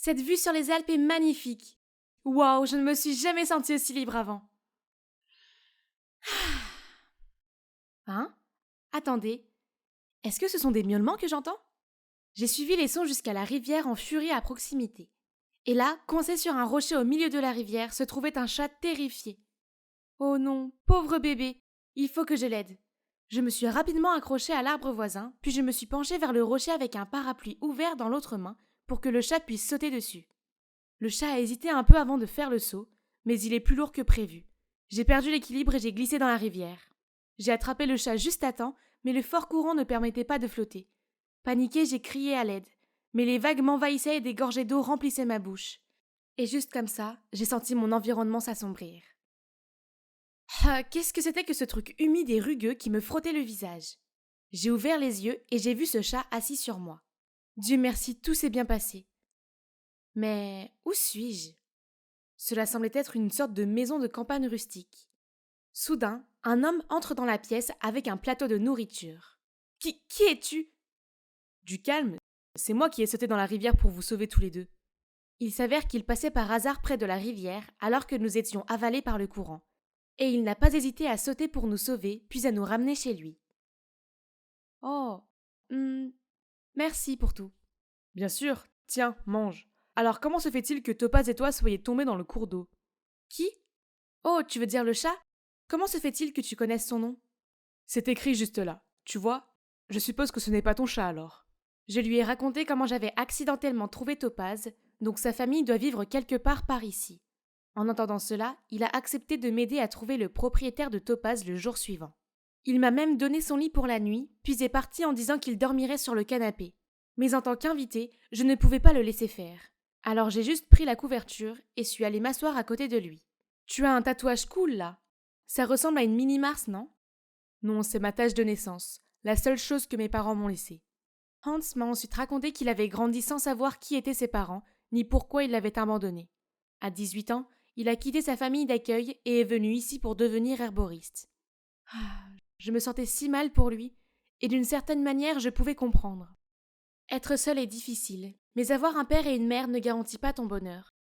Cette vue sur les Alpes est magnifique. Waouh, je ne me suis jamais sentie aussi libre avant. Hein? Attendez, est-ce que ce sont des miaulements que j'entends? J'ai suivi les sons jusqu'à la rivière en furie à proximité. Et là, coincé sur un rocher au milieu de la rivière, se trouvait un chat terrifié. Oh non, pauvre bébé, il faut que je l'aide. Je me suis rapidement accrochée à l'arbre voisin, puis je me suis penchée vers le rocher avec un parapluie ouvert dans l'autre main pour que le chat puisse sauter dessus. Le chat a hésité un peu avant de faire le saut, mais il est plus lourd que prévu. J'ai perdu l'équilibre et j'ai glissé dans la rivière. J'ai attrapé le chat juste à temps, mais le fort courant ne permettait pas de flotter. Paniquée, j'ai crié à l'aide, mais les vagues m'envahissaient et des gorgées d'eau remplissaient ma bouche. Et juste comme ça, j'ai senti mon environnement s'assombrir. Ah, qu'est-ce que c'était que ce truc humide et rugueux qui me frottait le visage? J'ai ouvert les yeux et j'ai vu ce chat assis sur moi. Dieu merci, tout s'est bien passé. Mais où suis-je? Cela semblait être une sorte de maison de campagne rustique. Soudain, un homme entre dans la pièce avec un plateau de nourriture. Qui es-tu? Du calme, c'est moi qui ai sauté dans la rivière pour vous sauver tous les deux. Il s'avère qu'il passait par hasard près de la rivière alors que nous étions avalés par le courant. Et il n'a pas hésité à sauter pour nous sauver, puis à nous ramener chez lui. Oh, merci pour tout. Bien sûr, tiens, mange. Alors comment se fait-il que Topaz et toi soyez tombés dans le cours d'eau? Qui? Oh, tu veux dire le chat? Comment se fait-il que tu connaisses son nom? C'est écrit juste là, tu vois? Je suppose que ce n'est pas ton chat alors. Je lui ai raconté comment j'avais accidentellement trouvé Topaz, donc sa famille doit vivre quelque part par ici. En entendant cela, il a accepté de m'aider à trouver le propriétaire de Topaz le jour suivant. Il m'a même donné son lit pour la nuit, puis est parti en disant qu'il dormirait sur le canapé. Mais en tant qu'invité, je ne pouvais pas le laisser faire. Alors j'ai juste pris la couverture et suis allée m'asseoir à côté de lui. Tu as un tatouage cool là. Ça ressemble à une mini-Mars, non? Non, c'est ma tache de naissance, la seule chose que mes parents m'ont laissée. Hans m'a ensuite raconté qu'il avait grandi sans savoir qui étaient ses parents, ni pourquoi il l'avait abandonné. À 18 ans, il a quitté sa famille d'accueil et est venu ici pour devenir herboriste. Je me sentais si mal pour lui, et d'une certaine manière je pouvais comprendre. Être seul est difficile, mais avoir un père et une mère ne garantit pas ton bonheur.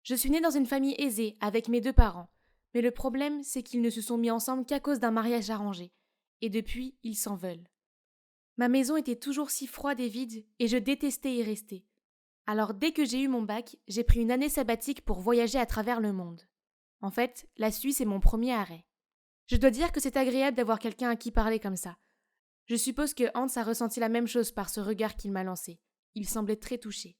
Je suis née dans une famille aisée, avec mes deux parents, mais le problème c'est qu'ils ne se sont mis ensemble qu'à cause d'un mariage arrangé, et depuis ils s'en veulent. Ma maison était toujours si froide et vide, et je détestais y rester. Alors dès que j'ai eu mon bac, j'ai pris une année sabbatique pour voyager à travers le monde. En fait, la Suisse est mon premier arrêt. Je dois dire que c'est agréable d'avoir quelqu'un à qui parler comme ça. Je suppose que Hans a ressenti la même chose par ce regard qu'il m'a lancé. Il semblait très touché.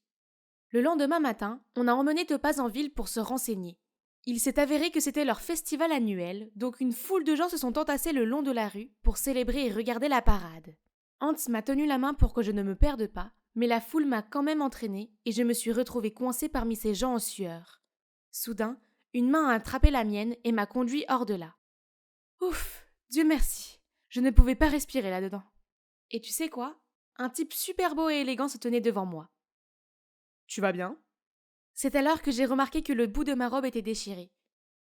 Le lendemain matin, on a emmené Topaz en ville pour se renseigner. Il s'est avéré que c'était leur festival annuel, donc une foule de gens se sont entassés le long de la rue pour célébrer et regarder la parade. Hans m'a tenu la main pour que je ne me perde pas, mais la foule m'a quand même entraînée et je me suis retrouvée coincée parmi ces gens en sueur. Soudain, une main a attrapé la mienne et m'a conduit hors de là. Ouf, Dieu merci, je ne pouvais pas respirer là-dedans. Et tu sais quoi? Un type super beau et élégant se tenait devant moi. Tu vas bien? C'est alors que j'ai remarqué que le bout de ma robe était déchiré.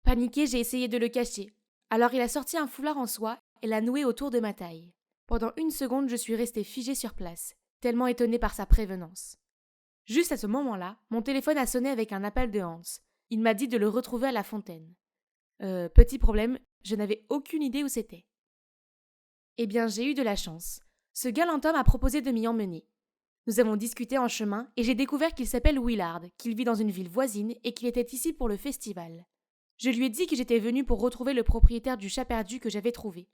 Paniquée, j'ai essayé de le cacher. Alors il a sorti un foulard en soie et l'a noué autour de ma taille. Pendant une seconde, je suis restée figée sur place, tellement étonnée par sa prévenance. Juste à ce moment-là, mon téléphone a sonné avec un appel de Hans. Il m'a dit de le retrouver à la fontaine. Petit problème, je n'avais aucune idée où c'était. Eh bien, j'ai eu de la chance. Ce galant homme a proposé de m'y emmener. Nous avons discuté en chemin et j'ai découvert qu'il s'appelle Willard, qu'il vit dans une ville voisine et qu'il était ici pour le festival. Je lui ai dit que j'étais venue pour retrouver le propriétaire du chat perdu que j'avais trouvé.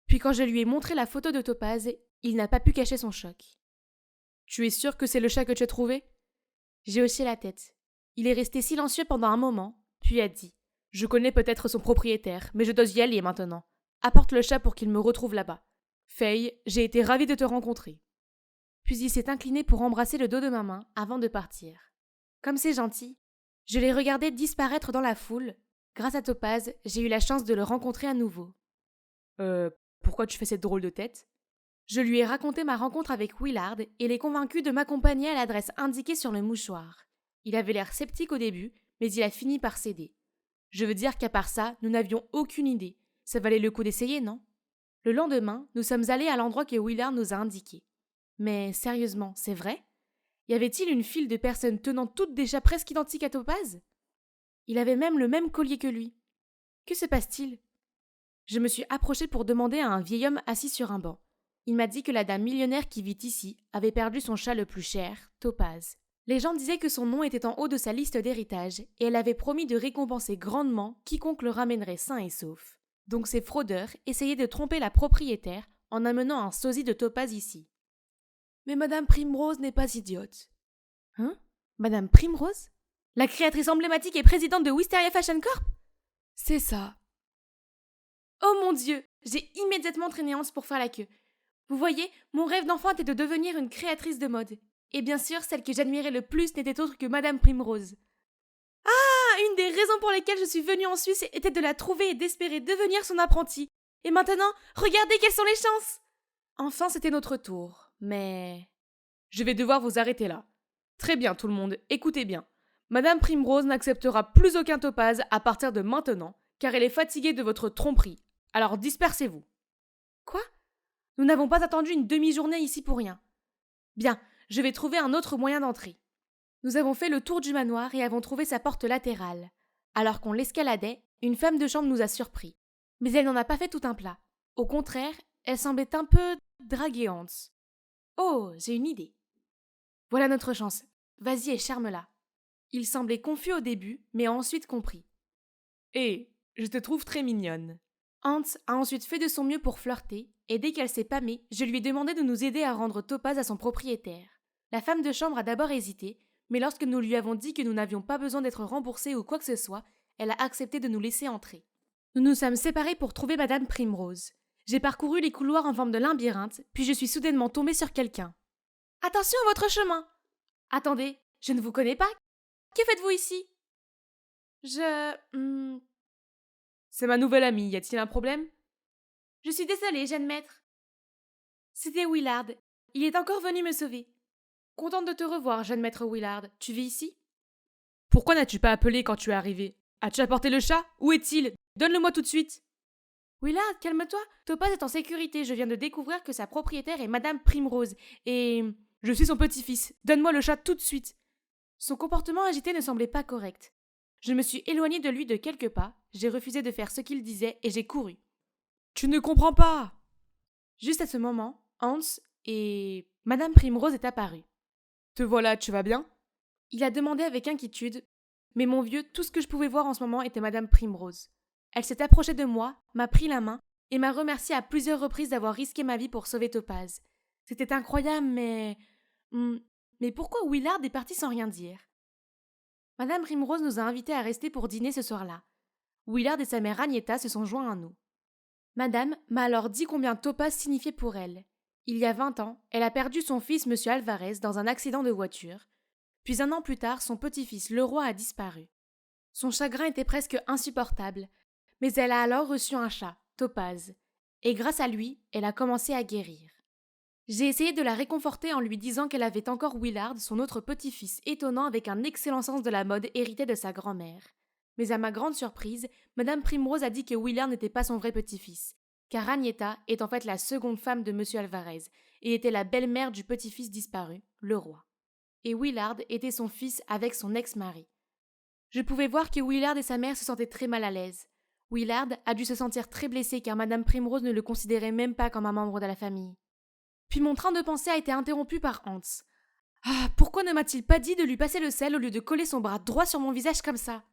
Puis quand je lui ai montré la photo de Topaz, il n'a pas pu cacher son choc. « Tu es sûr que c'est le chat que tu as trouvé ?» J'ai hoché la tête. Il est resté silencieux pendant un moment, puis a dit « Je connais peut-être son propriétaire, mais je dois y aller maintenant. Apporte le chat pour qu'il me retrouve là-bas. Faye, j'ai été ravie de te rencontrer. » Puis il s'est incliné pour embrasser le dos de ma main avant de partir. Comme c'est gentil, je l'ai regardé disparaître dans la foule. Grâce à Topaz, j'ai eu la chance de le rencontrer à nouveau. Pourquoi tu fais cette drôle de tête? Je lui ai raconté ma rencontre avec Willard et l'ai convaincu de m'accompagner à l'adresse indiquée sur le mouchoir. Il avait l'air sceptique au début, mais il a fini par céder. Je veux dire qu'à part ça, nous n'avions aucune idée. Ça valait le coup d'essayer, non? Le lendemain, nous sommes allés à l'endroit que Willard nous a indiqué. Mais sérieusement, c'est vrai? Y avait-il une file de personnes tenant toutes des chats presque identiques à Topaz? Il avait même le même collier que lui. Que se passe-t-il? Je me suis approchée pour demander à un vieil homme assis sur un banc. Il m'a dit que la dame millionnaire qui vit ici avait perdu son chat le plus cher, Topaz. Les gens disaient que son nom était en haut de sa liste d'héritage et elle avait promis de récompenser grandement quiconque le ramènerait sain et sauf. Donc ces fraudeurs essayaient de tromper la propriétaire en amenant un sosie de Topaz ici. Mais Madame Primrose n'est pas idiote. Hein? Madame Primrose? La créatrice emblématique et présidente de Wisteria Fashion Corp? C'est ça. Oh mon Dieu! J'ai immédiatement traîné Hans pour faire la queue. Vous voyez, mon rêve d'enfant était de devenir une créatrice de mode. Et bien sûr, celle que j'admirais le plus n'était autre que Madame Primrose. Ah, une des raisons pour lesquelles je suis venue en Suisse était de la trouver et d'espérer devenir son apprentie. Et maintenant, regardez quelles sont les chances! Enfin, c'était notre tour, mais... Je vais devoir vous arrêter là. Très bien, tout le monde, écoutez bien. Madame Primrose n'acceptera plus aucun Topaz à partir de maintenant, car elle est fatiguée de votre tromperie. Alors dispersez-vous. Quoi? Nous n'avons pas attendu une demi-journée ici pour rien. Bien, je vais trouver un autre moyen d'entrer. Nous avons fait le tour du manoir et avons trouvé sa porte latérale. Alors qu'on l'escaladait, une femme de chambre nous a surpris. Mais elle n'en a pas fait tout un plat. Au contraire, elle semblait un peu draguer Hans. Oh, j'ai une idée. Voilà notre chance. Vas-y et charme-la. Il semblait confus au début, mais a ensuite compris. Hé, je te trouve très mignonne. Hans a ensuite fait de son mieux pour flirter, et dès qu'elle s'est pâmée, je lui ai demandé de nous aider à rendre Topaz à son propriétaire. La femme de chambre a d'abord hésité, mais lorsque nous lui avons dit que nous n'avions pas besoin d'être remboursés ou quoi que ce soit, elle a accepté de nous laisser entrer. Nous nous sommes séparés pour trouver Madame Primrose. J'ai parcouru les couloirs en forme de labyrinthe, puis je suis soudainement tombée sur quelqu'un. Attention à votre chemin! Attendez, je ne vous connais pas. Que faites-vous ici? C'est ma nouvelle amie, y a-t-il un problème? Je suis désolée, jeune maître. C'était Willard. Il est encore venu me sauver. Contente de te revoir, jeune maître Willard. Tu vis ici? Pourquoi n'as-tu pas appelé quand tu es arrivé? As-tu apporté le chat? Où est-il? Donne-le-moi tout de suite. Willard, calme-toi. Topaz est en sécurité. Je viens de découvrir que sa propriétaire est Madame Primrose. Et... Je suis son petit-fils. Donne-moi le chat tout de suite. Son comportement agité ne semblait pas correct. Je me suis éloignée de lui de quelques pas, j'ai refusé de faire ce qu'il disait et j'ai couru. Tu ne comprends pas! Juste à ce moment, Hans et Madame Primrose est apparue. Te voilà, tu vas bien? Il a demandé avec inquiétude, mais mon vieux, tout ce que je pouvais voir en ce moment était Madame Primrose. Elle s'est approchée de moi, m'a pris la main et m'a remercié à plusieurs reprises d'avoir risqué ma vie pour sauver Topaz. C'était incroyable, mais... Mais pourquoi Willard est parti sans rien dire? Madame Primrose nous a invités à rester pour dîner ce soir-là. Willard et sa mère Agneta se sont joints à nous. Madame m'a alors dit combien Topaz signifiait pour elle. Il y a 20 ans, elle a perdu son fils M. Alvarez dans un accident de voiture. Puis 1 an plus tard, son petit-fils Leroy a disparu. Son chagrin était presque insupportable, mais elle a alors reçu un chat, Topaz, et grâce à lui, elle a commencé à guérir. J'ai essayé de la réconforter en lui disant qu'elle avait encore Willard, son autre petit-fils étonnant avec un excellent sens de la mode hérité de sa grand-mère. Mais à ma grande surprise, Madame Primrose a dit que Willard n'était pas son vrai petit-fils, car Agneta est en fait la seconde femme de M. Alvarez et était la belle-mère du petit-fils disparu, Leroy. Et Willard était son fils avec son ex-mari. Je pouvais voir que Willard et sa mère se sentaient très mal à l'aise. Willard a dû se sentir très blessé car Madame Primrose ne le considérait même pas comme un membre de la famille. Puis mon train de pensée a été interrompu par Hans. Ah, pourquoi ne m'a-t-il pas dit de lui passer le sel au lieu de coller son bras droit sur mon visage comme ça?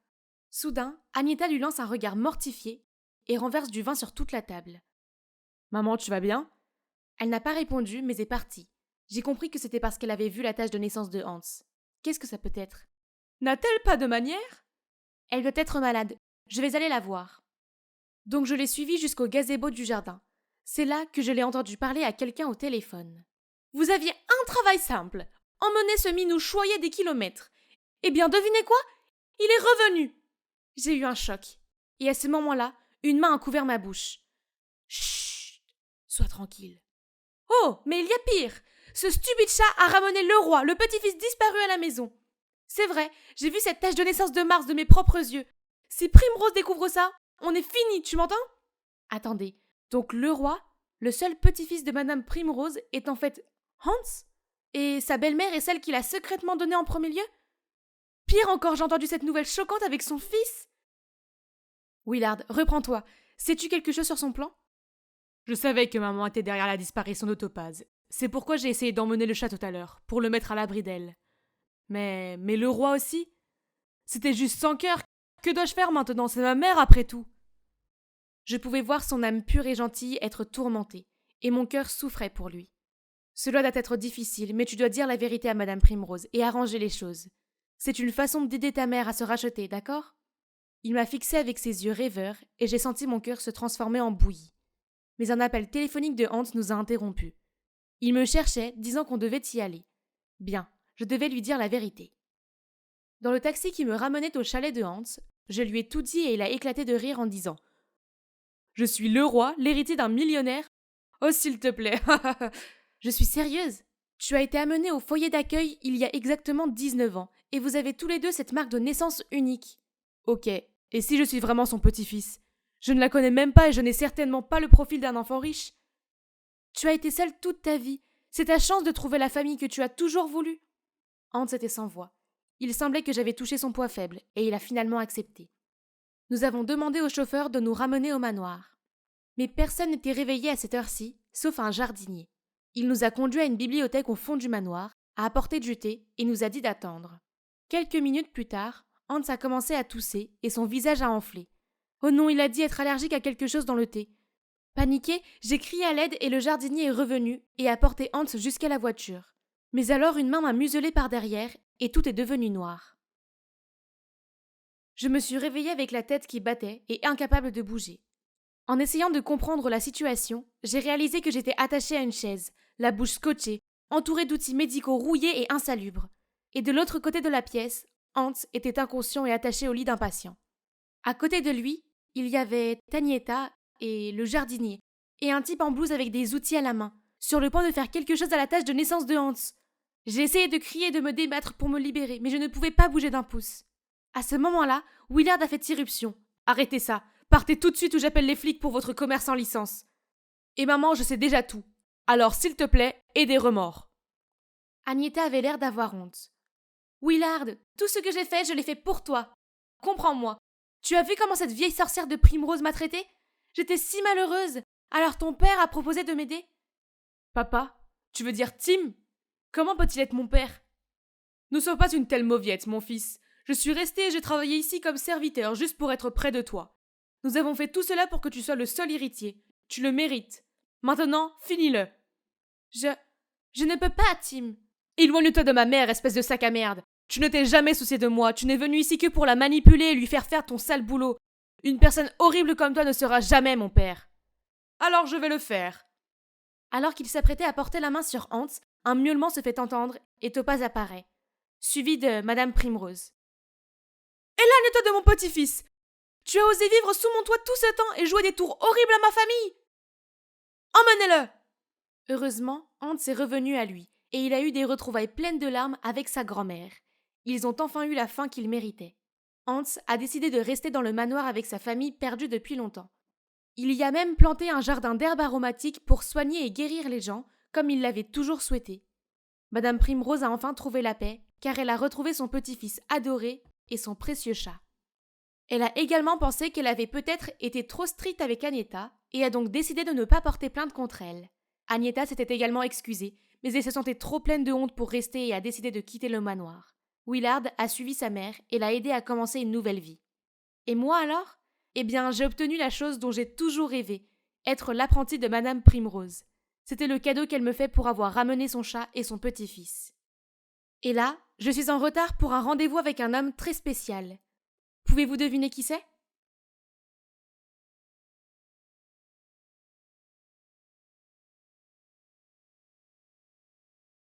Soudain, Agneta lui lance un regard mortifié et renverse du vin sur toute la table. Maman, tu vas bien? Elle n'a pas répondu, mais est partie. J'ai compris que c'était parce qu'elle avait vu la tache de naissance de Hans. Qu'est-ce que ça peut être? N'a-t-elle pas de manière? Elle doit être malade. Je vais aller la voir. Donc je l'ai suivie jusqu'au gazebo du jardin. C'est là que je l'ai entendu parler à quelqu'un au téléphone. Vous aviez un travail simple, emmener ce minou choyer des kilomètres. Eh bien, devinez quoi? Il est revenu. J'ai eu un choc. Et à ce moment-là, une main a couvert ma bouche. Chut, sois tranquille. Oh, mais il y a pire. Ce stupide chat a ramené Leroy, le petit-fils disparu à la maison. C'est vrai, j'ai vu cette tache de naissance de Mars de mes propres yeux. Si Primrose découvre ça, on est fini, tu m'entends? Attendez. Donc Leroy, le seul petit-fils de Madame Primrose, est en fait Hans? Et sa belle-mère est celle qui l'a secrètement donné en premier lieu? Pire encore, j'ai entendu cette nouvelle choquante avec son fils. Willard, reprends-toi. Sais-tu quelque chose sur son plan? Je savais que maman était derrière la disparition de Topaz. C'est pourquoi j'ai essayé d'emmener le chat tout à l'heure, pour le mettre à l'abri d'elle. Mais le roi aussi? C'était juste sans cœur. Que dois-je faire maintenant? C'est ma mère après tout. Je pouvais voir son âme pure et gentille être tourmentée, et mon cœur souffrait pour lui. Cela doit être difficile, mais tu dois dire la vérité à Madame Primrose et arranger les choses. C'est une façon d'aider ta mère à se racheter, d'accord? Il m'a fixé avec ses yeux rêveurs, et j'ai senti mon cœur se transformer en bouillie. Mais un appel téléphonique de Hans nous a interrompus. Il me cherchait, disant qu'on devait y aller. Bien, je devais lui dire la vérité. Dans le taxi qui me ramenait au chalet de Hans, je lui ai tout dit et il a éclaté de rire en disant « Je suis le roi, l'héritier d'un millionnaire. Oh, s'il te plaît. » Je suis sérieuse. Tu as été amené au foyer d'accueil il y a exactement 19 ans, et vous avez tous les deux cette marque de naissance unique. Ok, et si je suis vraiment son petit-fils? Je ne la connais même pas et je n'ai certainement pas le profil d'un enfant riche. Tu as été seule toute ta vie. C'est ta chance de trouver la famille que tu as toujours voulu. Hans était sans voix. Il semblait que j'avais touché son poids faible, et il a finalement accepté. Nous avons demandé au chauffeur de nous ramener au manoir. Mais personne n'était réveillé à cette heure-ci, sauf un jardinier. Il nous a conduits à une bibliothèque au fond du manoir, a apporté du thé et nous a dit d'attendre. Quelques minutes plus tard, Hans a commencé à tousser et son visage a enflé. Oh non, il a dit être allergique à quelque chose dans le thé. Paniquée, j'ai crié à l'aide et le jardinier est revenu et a porté Hans jusqu'à la voiture. Mais alors une main m'a muselé par derrière et tout est devenu noir. Je me suis réveillée avec la tête qui battait et incapable de bouger. En essayant de comprendre la situation, j'ai réalisé que j'étais attachée à une chaise, la bouche scotchée, entourée d'outils médicaux rouillés et insalubres. Et de l'autre côté de la pièce, Hans était inconscient et attaché au lit d'un patient. À côté de lui, il y avait Tanieta et le jardinier, et un type en blouse avec des outils à la main, sur le point de faire quelque chose à la tâche de naissance de Hans. J'ai essayé de crier et de me débattre pour me libérer, mais je ne pouvais pas bouger d'un pouce. À ce moment-là, Willard a fait irruption. Arrêtez ça. Partez tout de suite ou j'appelle les flics pour votre commerce sans licence. Et maman, je sais déjà tout. Alors, s'il te plaît, aie des remords. Agneta avait l'air d'avoir honte. Willard, tout ce que j'ai fait, je l'ai fait pour toi. Comprends-moi. Tu as vu comment cette vieille sorcière de Primrose m'a traitée? J'étais si malheureuse. Alors ton père a proposé de m'aider? Papa? Tu veux dire Tim? Comment peut-il être mon père? Ne sois pas une telle mauviette, mon fils. Je suis restée et j'ai travaillé ici comme serviteur, juste pour être près de toi. Nous avons fait tout cela pour que tu sois le seul héritier. Tu le mérites. Maintenant, finis-le. Je ne peux pas, Tim. Éloigne-toi de ma mère, espèce de sac à merde. Tu ne t'es jamais soucié de moi. Tu n'es venu ici que pour la manipuler et lui faire ton sale boulot. Une personne horrible comme toi ne sera jamais mon père. Alors je vais le faire. Alors qu'il s'apprêtait à porter la main sur Hans, un miaulement se fait entendre et Topaz apparaît, suivi de Madame Primrose. Éloigne-toi de mon petit-fils. Tu as osé vivre sous mon toit tout ce temps et jouer des tours horribles à ma famille. Emmenez-le. Heureusement, Hans est revenu à lui, et il a eu des retrouvailles pleines de larmes avec sa grand-mère. Ils ont enfin eu la fin qu'ils méritaient. Hans a décidé de rester dans le manoir avec sa famille perdue depuis longtemps. Il y a même planté un jardin d'herbes aromatiques pour soigner et guérir les gens, comme il l'avait toujours souhaité. Madame Primrose a enfin trouvé la paix, car elle a retrouvé son petit-fils adoré et son précieux chat. Elle a également pensé qu'elle avait peut-être été trop stricte avec Agneta et a donc décidé de ne pas porter plainte contre elle. Agneta s'était également excusée, mais elle se sentait trop pleine de honte pour rester et a décidé de quitter le manoir. Willard a suivi sa mère et l'a aidé à commencer une nouvelle vie. Et moi alors? Eh bien, j'ai obtenu la chose dont j'ai toujours rêvé, être l'apprentie de Madame Primrose. C'était le cadeau qu'elle me fait pour avoir ramené son chat et son petit-fils. Et là, je suis en retard pour un rendez-vous avec un homme très spécial. Pouvez-vous deviner qui c'est?